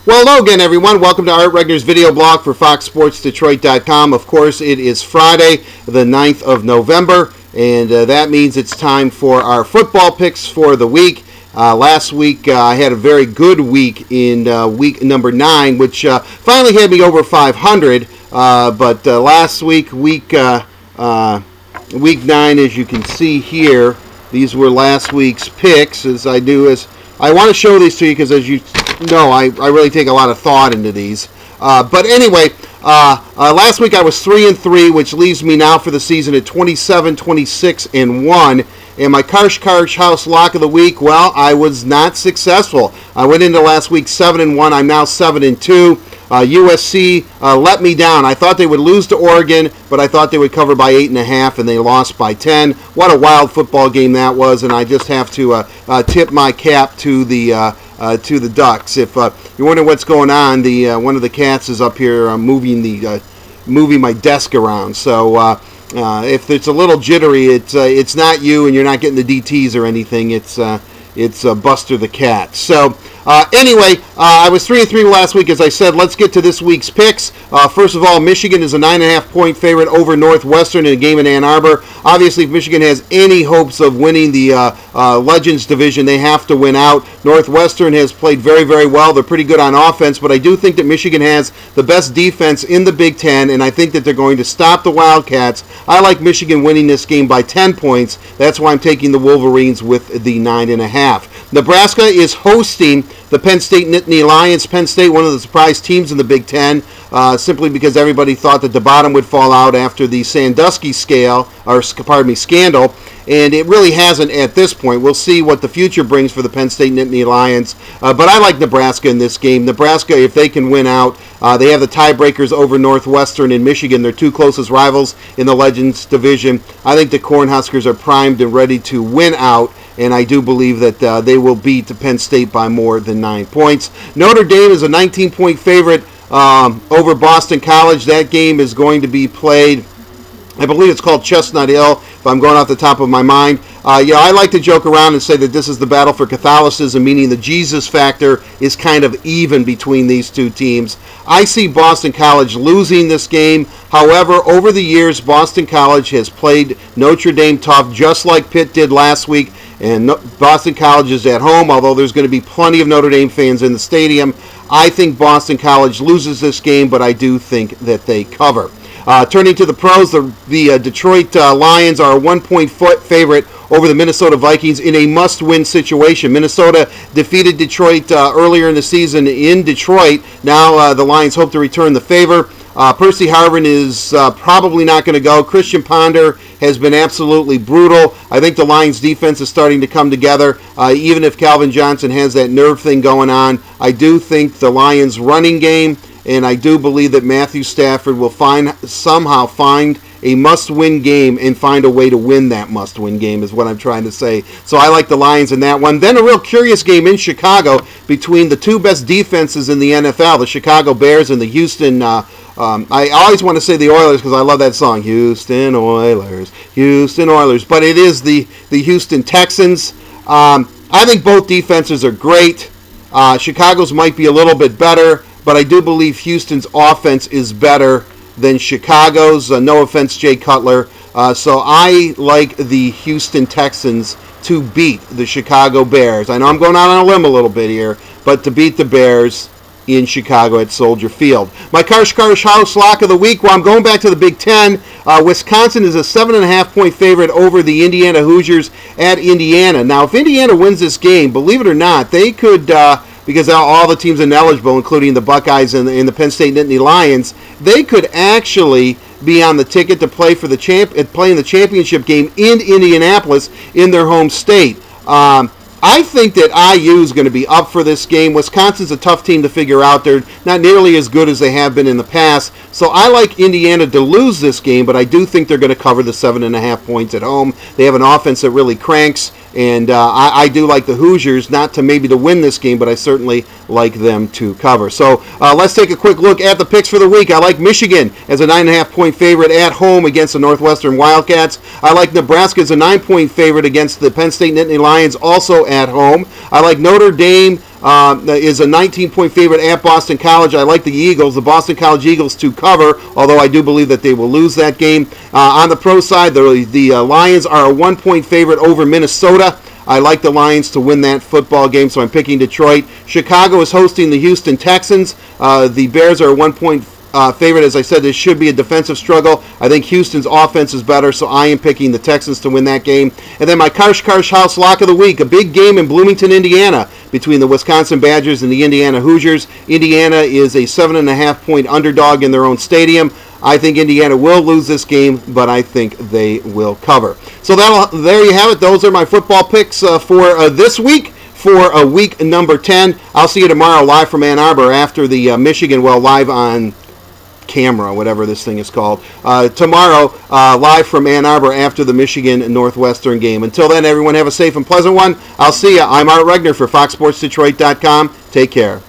Well, hello again, everyone. Welcome to Art Regner's video blog for FoxSportsDetroit.com. Of course, it is Friday, the 9th of November, and that means it's time for our football picks for the week. Last week, I had a very good week in week number 9, which finally had me over 500. But last week, week 9, as you can see here, these were last week's picks. I want to show these to you because, as you know, I really take a lot of thought into these. But anyway, last week I was 3-3, which leaves me now for the season at 27, 26, and 1. And my Karsh House lock of the week, well, I was not successful. I went into last week 7-1. I'm now 7-2. USC let me down. I thought they would lose to Oregon, but I thought they would cover by 8.5, and they lost by 10. What a wild football game that was, and I just have to tip my cap to the Ducks. If you're wondering what's going on, one of the cats is up here moving my desk around. So if it's a little jittery, it's not you, and you're not getting the DTs or anything. It's Buster the cat. So anyway, I was 3-3 last week, as I said. Let's get to this week's picks. First of all, Michigan is a 9.5-point favorite over Northwestern in a game in Ann Arbor. Obviously, if Michigan has any hopes of winning the Legends division, they have to win out. Northwestern has played very, very well. They're pretty good on offense, but I do think that Michigan has the best defense in the Big Ten, and I think that they're going to stop the Wildcats. I like Michigan winning this game by 10 points. That's why I'm taking the Wolverines with the 9.5. Nebraska is hosting the Penn State Nittany Lions. Penn State, one of the surprise teams in the Big Ten, simply because everybody thought that the bottom would fall out after the Sandusky scandal, and it really hasn't at this point. We'll see what the future brings for the Penn State Nittany Lions, but I like Nebraska in this game. Nebraska, if they can win out, they have the tiebreakers over Northwestern and Michigan. Their two closest rivals in the Legends division. I think the Cornhuskers are primed and ready to win out, and I do believe that they will beat Penn State by more than 9 points. Notre Dame is a 19-point favorite over Boston College. That game is going to be played, I believe it's called Chestnut Hill, if I'm going off the top of my mind. I like to joke around and say that this is the battle for Catholicism, meaning the Jesus factor is kind of even between these two teams. I see Boston College losing this game. However, over the years, Boston College has played Notre Dame tough, just like Pitt did last week. And Boston College is at home, although there's going to be plenty of Notre Dame fans in the stadium. I think Boston College loses this game, but I do think that they cover. Turning to the pros, the Detroit Lions are a 1-point favorite over the Minnesota Vikings in a must-win situation. Minnesota defeated Detroit earlier in the season in Detroit. Now the Lions hope to return the favor. Percy Harvin is probably not going to go. Christian Ponder has been absolutely brutal. I think the Lions' defense is starting to come together. Even if Calvin Johnson has that nerve thing going on, I do think the Lions' running game, and I do believe that Matthew Stafford will somehow find a must-win game and find a way to win that must-win game is what I'm trying to say. So I like the Lions in that one. Then a real curious game in Chicago between the two best defenses in the NFL, the Chicago Bears and the Houston I always want to say the Oilers because I love that song, Houston Oilers, but it is the Houston Texans. I think both defenses are great. Chicago's might be a little bit better, but I do believe Houston's offense is better than Chicago's. No offense, Jay Cutler. So I like the Houston Texans to beat the Chicago Bears. I know I'm going out on a limb a little bit here, but to beat the Bears in Chicago at Soldier Field. My Karsh House lock of the week, well, I'm going back to the Big Ten. Wisconsin is a 7.5-point favorite over the Indiana Hoosiers at Indiana. Now, if Indiana wins this game, believe it or not, they could, because all the teams are ineligible, including the Buckeyes and the Penn State Nittany Lions, they could actually be on the ticket to play for play in the championship game in Indianapolis in their home state. I think that IU is going to be up for this game. Wisconsin's a tough team to figure out. They're not nearly as good as they have been in the past. So I like Indiana to lose this game, but I do think they're going to cover the 7.5 points at home. They have an offense that really cranks, and I do like the Hoosiers, not to maybe to win this game, but I certainly like them to cover. So let's take a quick look at the picks for the week. I like Michigan as a 9.5-point favorite at home against the Northwestern Wildcats. I like Nebraska as a 9-point favorite against the Penn State Nittany Lions, also at home. I like Notre Dame is a 19-point favorite at Boston College. I like the Eagles, the Boston College Eagles, to cover, although I do believe that they will lose that game. On the pro side, the Lions are a 1-point favorite over Minnesota. I like the Lions to win that football game, so I'm picking Detroit. Chicago is hosting the Houston Texans. The Bears are a 1-point favorite. As I said, this should be a defensive struggle. I think Houston's offense is better, so I am picking the Texans to win that game. And then my Karsh House lock of the week, a big game in Bloomington, Indiana, between the Wisconsin Badgers and the Indiana Hoosiers. Indiana is a 7.5-point underdog in their own stadium. I think Indiana will lose this game, but I think they will cover. So there you have it. Those are my football picks for this week, for week number 10. I'll see you tomorrow live from Ann Arbor after the Michigan, live on camera, whatever this thing is called. Tomorrow, live from Ann Arbor after the Michigan Northwestern game. Until then, everyone have a safe and pleasant one. I'll see you. I'm Art Regner for FoxSportsDetroit.com. Take care.